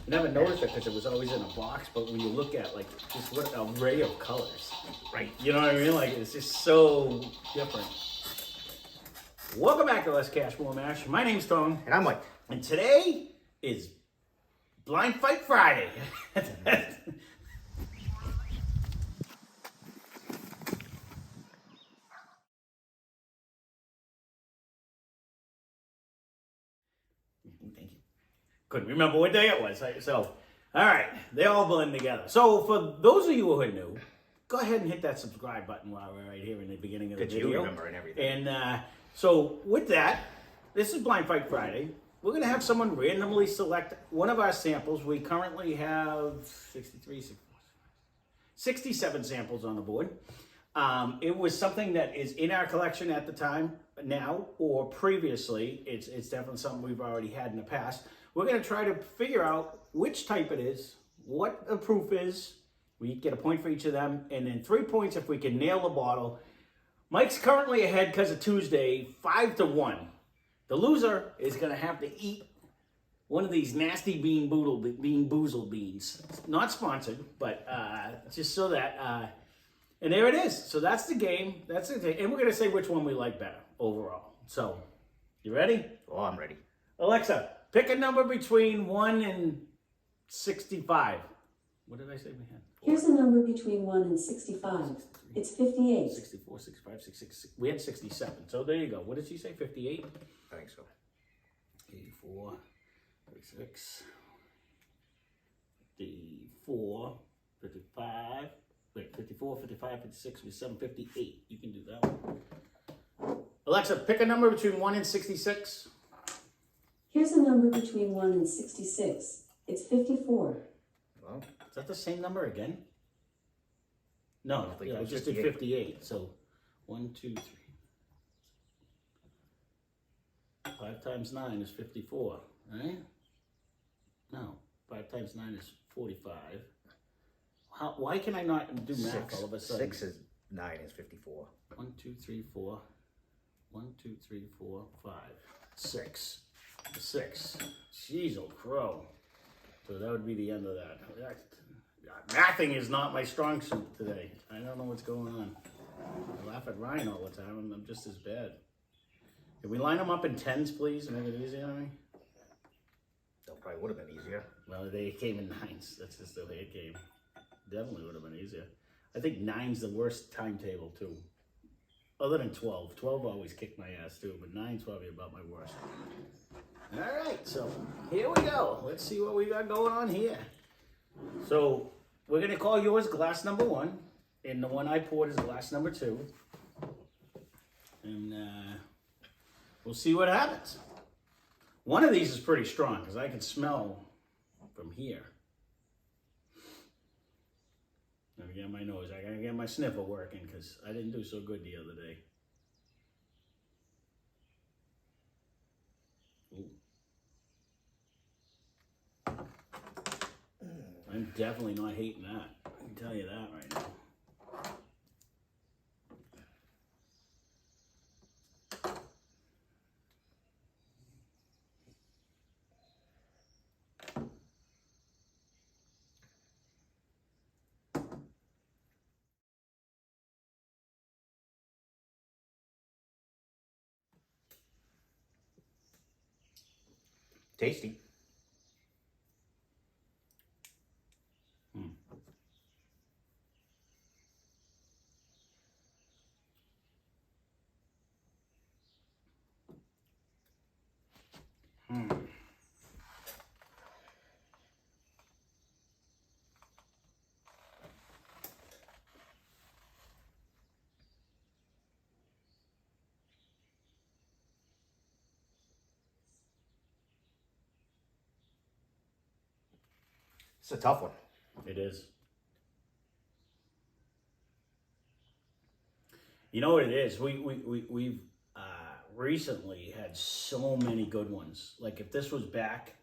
never noticed it because it was always in a box, but when you look at like just what an array of colors, Right. you know what I mean? Like it's just so different. Welcome back to Less Cash, More Mash. My name's Tom, And I'm like, and today is Blind Fight Friday. Thank you. Couldn't remember what day it was. So, all right, they all blend together. So, for those of you who are new, go ahead and hit that subscribe button while we're right here in the beginning of the good video. you remember and everything. And so, with that, this is Blind Fight Friday. We're going to have someone randomly select one of our samples. We currently have 67 samples on the board. It was something that is in our collection at the time now or previously. It's definitely something we've already had in the past. We're going to try to figure out which type it is, what the proof is. We get a point for each of them, and then 3 points if we can nail the bottle. Mike's currently ahead because of Tuesday, 5-1. The loser is going to have to eat one of these nasty Bean Boozled beans. Not sponsored, but just so that... and there it is. So that's the game. That's it. And we're going to say which one we like better overall. So, you ready? Oh, I'm ready. Alexa, pick a number between 1 and 65. What did I say we had? Here's a number between 1 and 65. It's 58. 64, 65, 66. We had 67. So there you go. What did she say? 58? I think so. 84, 36, 54, 55. Wait, 54, 55, 56, 57, 58. You can do that one. Alexa, pick a number between 1 and 66. Here's a number between 1 and 66. It's 54. Well, Is that the same number again? No, think yeah, it I was just did 58. So 1, 2, 3. 5 times 9 is 54, right? No, 5 times 9 is 45. Why can I not do math all of a sudden? 9 is 54. 1, 2, 3, 4. 1, 2, 3, 4, 5. 6. 6. Jeez, oh crow. So that would be the end of that. Mathing is not my strong suit today. I don't know what's going on. I laugh at Ryan all the time, and I'm just as bad. Can we line them up in tens, please, and make it easier on me? That probably would have been easier. Well, they came in nines. That's just the way it came. Definitely would have been easier. I think 9's the worst timetable, too. Other than 12. 12 always kicked my ass, too, but 9's probably about my worst. All right, so here we go. Let's see what we got going on here. So we're going to call yours glass number 1, and the one I poured is glass number 2. And we'll see what happens. One of these is pretty strong, because I can smell from here. Let me get my nose. I gotta get my sniffer working because I didn't do so good the other day. Ooh. I'm definitely not hating that. I can tell you that right now. Tasty. It's a tough one. It is. You know what it is? We've recently had so many good ones. Like if this was back,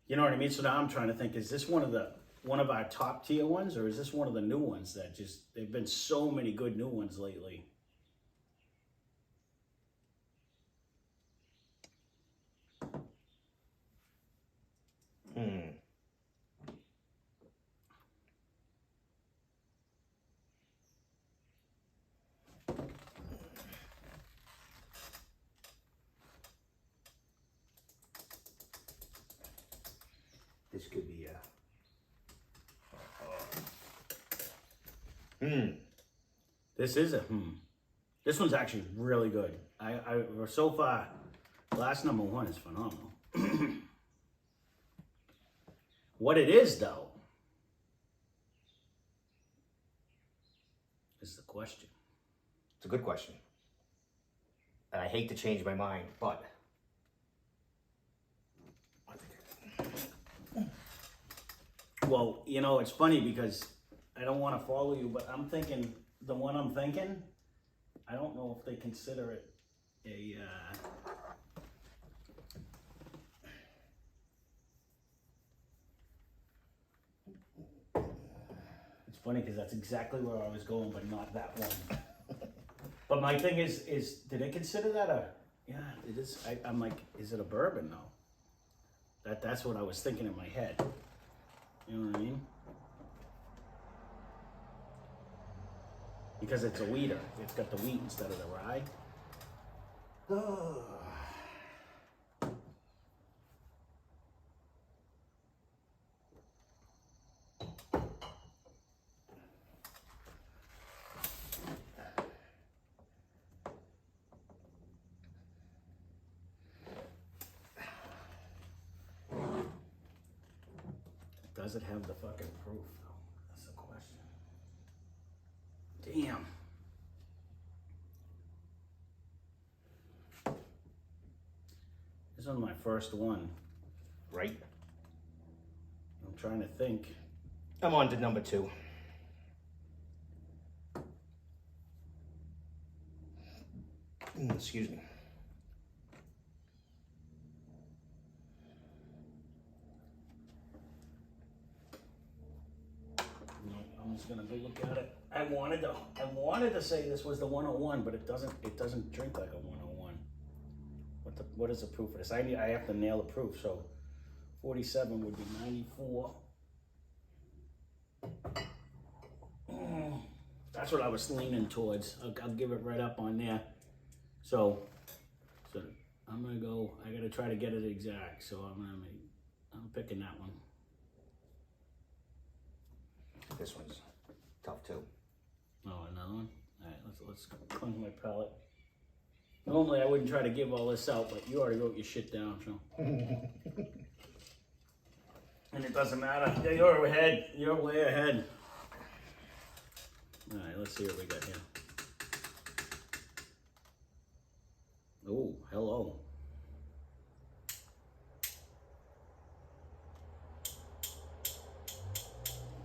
you know what I mean? So now I'm trying to think, is this one of our top tier ones, or is this one of the new ones that just, there've been so many good new ones lately. This could be a. This is a This one's actually really good. So far, glass number 1 is phenomenal. What it is, though, is the question. It's a good question. And I hate to change my mind, but. Well, you know, it's funny because I don't want to follow you, but I'm thinking, the one I'm thinking, I don't know if they consider it a, It's funny because that's exactly where I was going, but not that one. But my thing is do they consider that a, yeah, it is, I'm like, is it a bourbon though? That's what I was thinking in my head. You know what I mean? Because it's a wheater. It's got the wheat instead of the rye. Does it have the fucking proof though? That's the question. Damn. This is my first one. Right? I'm trying to think. I'm on to number 2. Excuse me. No, I'm just gonna go look at it. I wanted to say this was the 101, but it doesn't drink like a 101. What is the proof of this? I have to nail the proof. So 47 would be 94. That's what I was leaning towards. I'll give it right up on there. So I'm gonna go. I gotta try to get it exact. So I'm picking that one. This one's tough too. Oh, another one. All right, let's cleanse my palate. Normally I wouldn't try to give all this out, but you already wrote your shit down, so. And it doesn't matter. You're ahead. You're way ahead. All right, let's see what we got here. Oh, hello.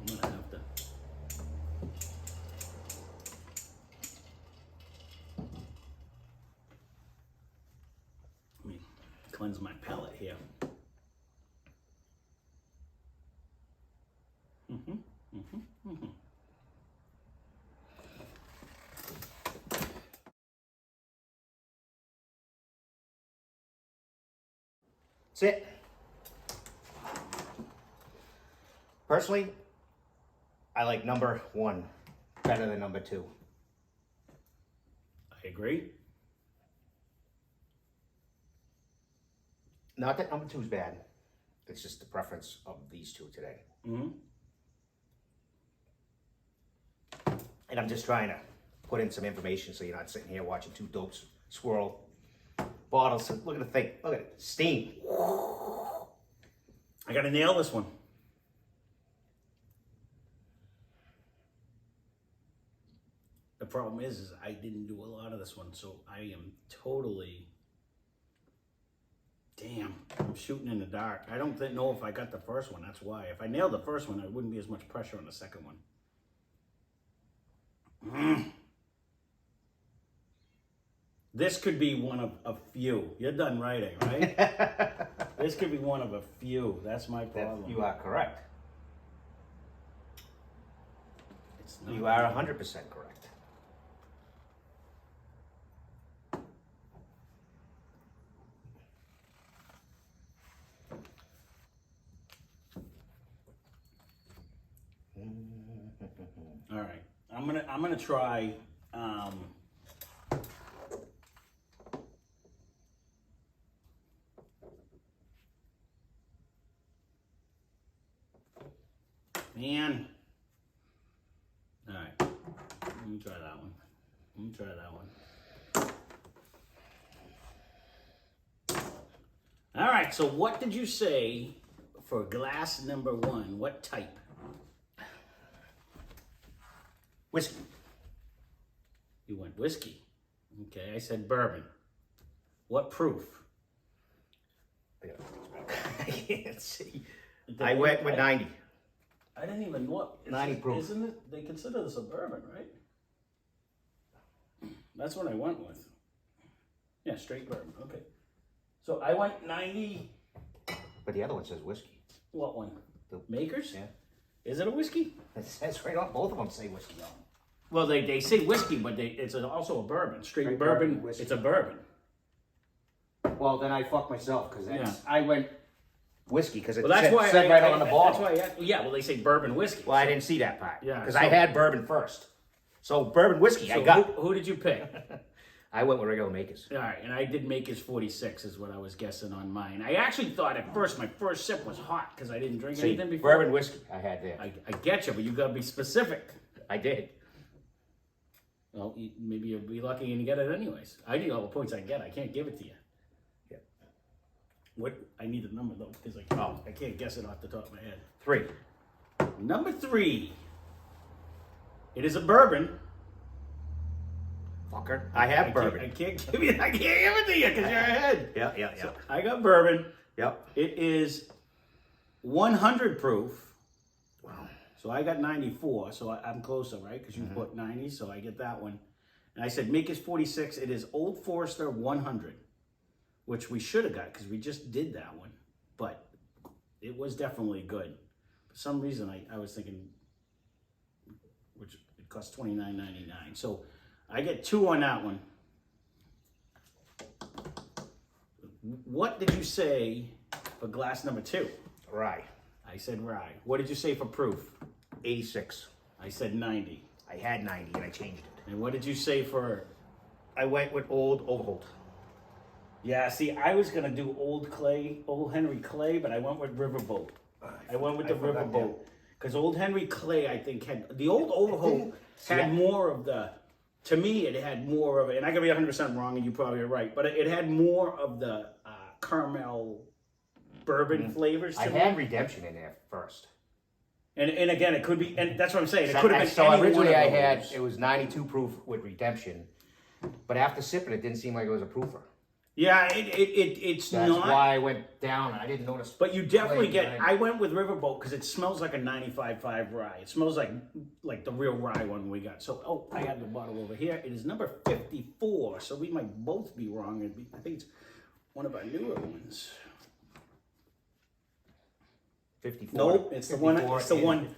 I'm gonna have to. Let me cleanse my palate here. That's it. Personally, I like number 1 better than number 2. I agree. Not that number 2 is bad. It's just the preference of these 2 today. Mm-hmm. And I'm just trying to put in some information so you're not sitting here watching 2 dopes swirl bottles. Look at the thing. Look at it. Steam. I gotta nail this one. The problem is I didn't do a lot of this one, so I am totally. Damn, I'm shooting in the dark. I don't know if I got the first one. That's why. If I nailed the first one, there wouldn't be as much pressure on the second one. This could be one of a few. You're done writing, right? This could be one of a few. That's my problem. You are correct. It's not. You are 100% correct. All right. I'm gonna try. Man. All right. Let me try that one. All right, so what did you say for glass number 1? What type? Whiskey. You went whiskey. Okay, I said bourbon. What proof? I can't see. I went with 90. I didn't even look. 90 proof. Isn't it? They consider this a bourbon, right? That's what I went with. Yeah, straight bourbon. Okay. So I went 90. But the other one says whiskey. What one? The- Makers? Yeah. Is it a whiskey? It says right on. Both of them say whiskey on them. Well, they say whiskey, but it's also a bourbon. Straight bourbon. whiskey. It's a bourbon. Well, then I fucked myself because Yeah. I went whiskey because it Well, that's why said right on the bottle. That's why. Yeah. Well, they say bourbon whiskey. Well, I didn't see that part. Yeah, Because so- I had bourbon first. So bourbon whiskey, So I got. who did you pick? I went with regular makers. All right, and I did make his 46 is what I was guessing on mine. I actually thought at first my first sip was hot because I didn't drink See, anything before. bourbon whiskey I had there. I get you, but you gotta be specific. I did. Well, maybe you'll be lucky and you get it anyways. I need all the points I get. I can't give it to you. Yeah. What? I need a number though because I can't guess it off the top of my head. 3. Number 3. It is a bourbon. Fucker. I have bourbon. I can't give it to you because you're ahead. Yeah. So I got bourbon. Yep. It is 100 proof. Wow. So I got 94, so I'm closer, right? Because you put 90, so I get that one. And I said make is 46. It is Old Forester 100, which we should have got because we just did that one. But it was definitely good. For some reason, I was thinking, which it cost $29.99. So I get 2 on that one. What did you say for glass number 2? Rye. I said rye. What did you say for proof? 86. I said 90. I had 90 and I changed it. And what did you say for? I went with Old Overholt. Yeah, see, I was gonna do Old Henry Clay, but I went with Riverboat. I went with the forgot Riverboat because Old Henry Clay, I think, had the Old Overholt had more of the. To me, it had more of it, and I could be 100% wrong, and you probably are right, but it had more of the caramel bourbon flavors. I To me. had Redemption in there first. And again, it could be, and that's what I'm saying. It could have been So any originally one I of had, those. it was 92 proof with Redemption. But after sipping it, didn't seem like it was a proofer. Yeah, it's That's not. why I went down. I didn't notice. But you definitely Clay, get. right? I went with Riverboat because it smells like a 95.5 rye. It smells like the real rye one we got. So, I have the bottle over here. It is number 54. So we might both be wrong. I think it's one of our newer ones. 54. Nope, it's the one. 54 It's the and- one.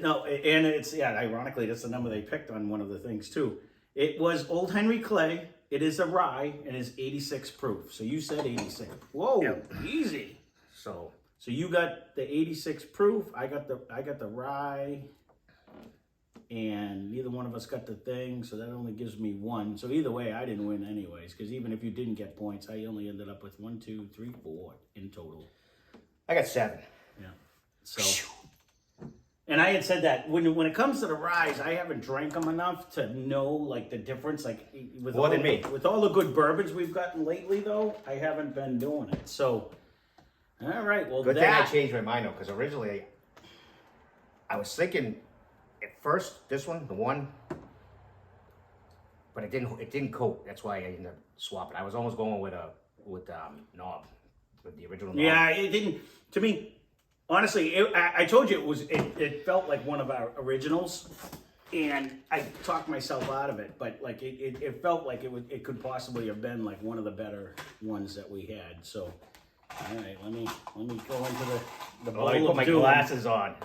No, and it's ironically, that's the number they picked on one of the things too. It was Old Henry Clay. It is a rye. It is 86 proof. So you said 86. Whoa, easy. So So you got the 86 proof. I got the rye, and neither one of us got the thing. So that only gives me 1. So either way, I didn't win anyways. Because even if you didn't get points, I only ended up with 1, 2, 3, 4 in total. I got 7. Yeah. So. And I had said that when it comes to the ryes, I haven't drank them enough to know like the difference. Like with More than me. With all the good bourbons we've gotten lately, though, I haven't been doing it. So, all right. Well, Good thing I that changed my mind though, because originally I was thinking at first this one, the one, but it didn't coat. That's why I ended up swapping. I was almost going with knob, with the original knob. yeah, it didn't. To me, honestly, I told you it felt like one of our originals, and I talked myself out of it. But like it felt like it could possibly have been like one of the better ones that we had. So, all right, let me go into the bowl Let me of put my doom. glasses on.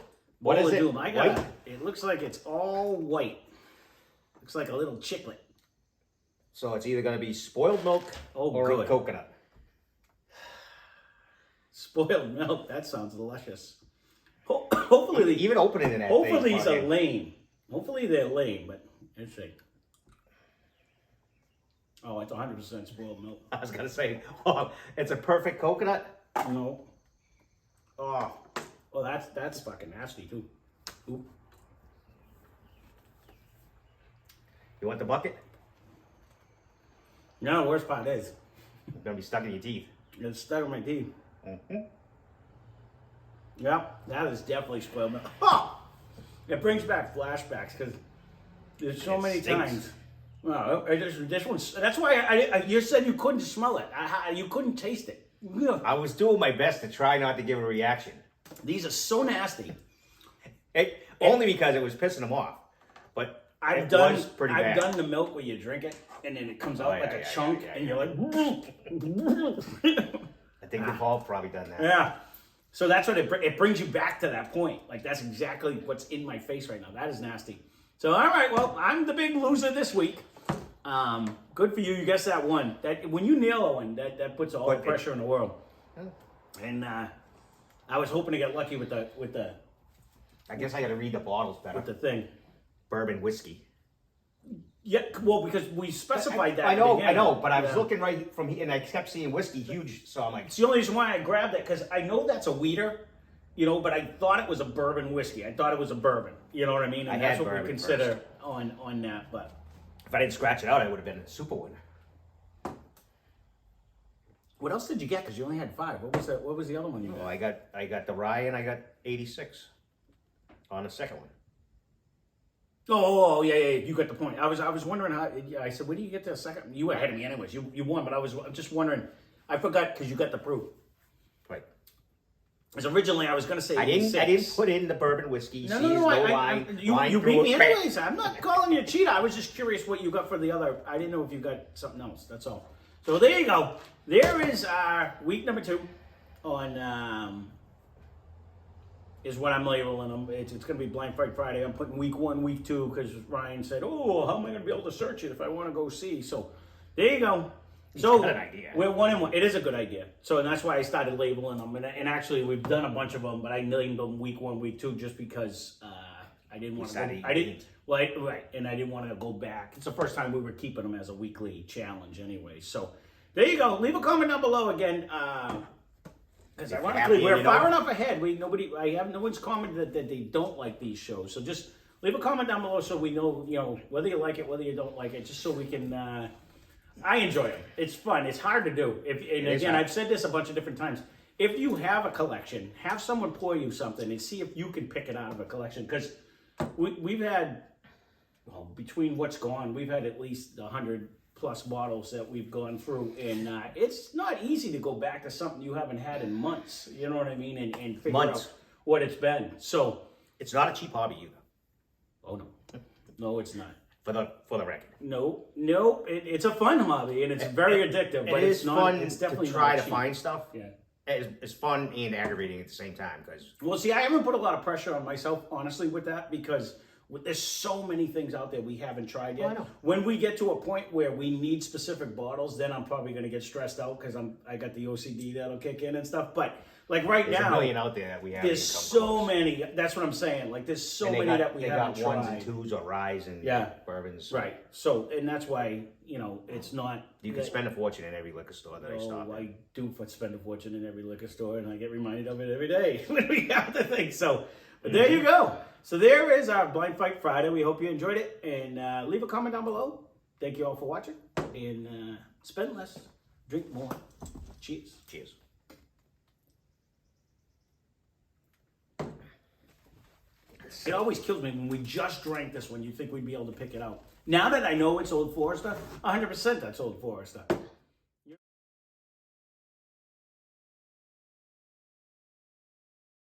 What Bowl is of it? doom. I got. White? It looks like it's all white. Looks like a little chiclet. So it's either going to be spoiled milk or good. coconut. Spoiled milk. That sounds delicious. Hopefully, Even opening in that hopefully thing, these are fucking- lame. Hopefully they're lame, but let's see. Oh, it's 100% spoiled milk. I was going to say, oh, it's a perfect coconut. No. Oh, Oh, that's fucking nasty too. Ooh. You want the bucket? No, the worst part is It's gonna be stuck in your teeth. it's stuck in my teeth. Mm-hmm. Yeah, that is definitely spoiled milk. Oh! It brings back flashbacks because there's so It many stinks. times. No, this one's. That's why you said you couldn't smell it. You couldn't taste it. Ugh. I was doing my best to try not to give a reaction. These are so nasty. Only because it was pissing them off. But I've was pretty bad. done the milk where you drink it and then it comes out Oh, like yeah, a yeah, chunk yeah, and yeah. you're like. I think we've all probably done that. Yeah. So that's what it brings you back to that point. Like that's exactly what's in my face right now. That is nasty. So all right, well, I'm the big loser this week. Good for you. You guessed that one. That when you nail a one, that puts all the But pressure in the world. And I was hoping to get lucky with the I guess I got to read the bottles better. with the thing. Bourbon whiskey. Yeah, well, because we specified that. I at the know, beginning. but I was Yeah. looking right from here, and I kept seeing whiskey huge, so I'm like, It's the only reason why I grabbed that because I know that's a weeder, but I thought it was a bourbon whiskey. I thought it was a bourbon. You know what I mean? And I that's had what we bourbon consider first. on that. But if I didn't scratch it out, I would have been a super winner. what else did you get? Because you only had 5. What was that? What was the other one you got? Well, I got the rye, and I got 86 on the second one. Oh, yeah. You got the point. I was wondering how. I said, where do you get the second? You were ahead of me, anyways. You won, but I was just wondering. I forgot because you got the proof. Right. Because originally I was going to say I 86. didn't put in the bourbon whiskey. No, See, there's I, line, you line beat through me it. anyways. I'm not calling you a cheater. I was just curious what you got for the other. I didn't know if you got something else. That's all. So there you go. There is our week number 2 on is what I'm labeling them. It's going to be Blank Fight Friday. I'm putting week 1, week 2 because Ryan said, "Oh, how am I going to be able to search it if I want to go see?" So there you go. So got an idea. we're 1 and 1. It is a good idea. So and that's why I started labeling them. And actually, we've done a bunch of them, but I named them week 1, week 2 just because I didn't want to. Decided I you didn't. didn't. Well, right, and I didn't want to go back. It's the first time we were keeping them as a weekly challenge, anyway. So there you go. Leave a comment down below again. Because If you're ironically, happy, we're you know. far enough ahead. No one's commented that they don't like these shows. So just leave a comment down below so we know, whether you like it, whether you don't like it, just so we can. I enjoy it. It's fun. It's hard to do. is Again, hard. I've said this a bunch of different times. If you have a collection, have someone pour you something and see if you can pick it out of a collection. Because we've had, between what's gone, we've had at least 100 plus bottles that we've gone through, and it's not easy to go back to something you haven't had in months. You know what I mean? And figure Months. out what it's been. So, It's not a cheap hobby either, no, it's not. for the record. No, it's a fun hobby and it's very addictive. But it it's is not. fun It's definitely to try not to cheap. find stuff. Yeah. It's fun and aggravating at the same time because Well, see, I haven't put a lot of pressure on myself, honestly, with that because there's so many things out there we haven't tried yet. I know. When we get to a point where we need specific bottles, then I'm probably going to get stressed out because I got the OCD that'll kick in and stuff. But like right there's a now, million out there that we haven't there's even come so close. many. That's what I'm saying. Like there's so And many that we they haven't got ones tried. and twos or ryes and Yeah. bourbons. Right. So, and that's why it's not. You can spend a fortune in every liquor store that I stop at. I do spend a fortune in every liquor store, and I get reminded of it every day when we have the thing. So, but there you go. So there is our Blind Fight Friday. We hope you enjoyed it, and leave a comment down below. Thank you all for watching, and spend less, drink more. Cheers. Cheers. It always kills me when we just drank this one. You think we'd be able to pick it out. Now that I know it's Old Forester, 100% that's Old Forester.